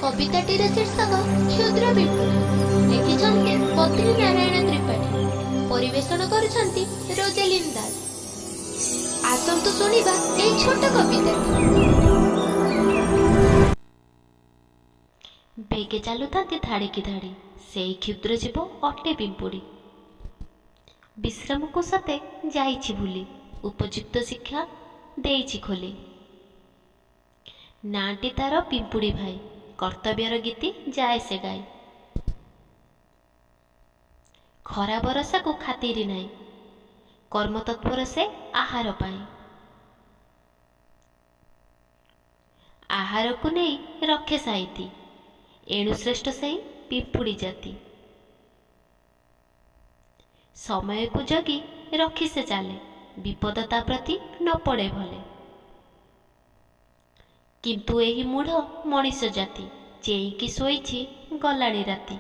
कविताटीर शीर्षक क्षुद्र पिंपुड़ी। लिखिछन्ति बद्री नारायण त्रिपाठी। परिवेषण करुछन्ति रोजेलिन दास। आसंतु शुणिबा एई छोट कविताटी। बेगे चालुथांती धाड़ी की धाड़ी, सेई क्षुद्र जीव अटे पिंपुड़ी। विश्राम को सते जाइछि भूली, उपयुक्त शिक्षा देइछि खोली। नाटी तार पिंपुड़ी भाई, कर्तव्यर गीति जाए से गाई। खरा बरसा को खातिरी नाई, कर्म तत्पर से आहार पाई। आहार को नहीं रखे साइती, एणु श्रेष्ठ सही पिंपुड़ी जाति। समय को जगी रखी से चाले, विपदता प्रति न पड़े भले। किंतु एही मूढ़ मनीष जाति, चेईकी शोइछि गलाणी राति।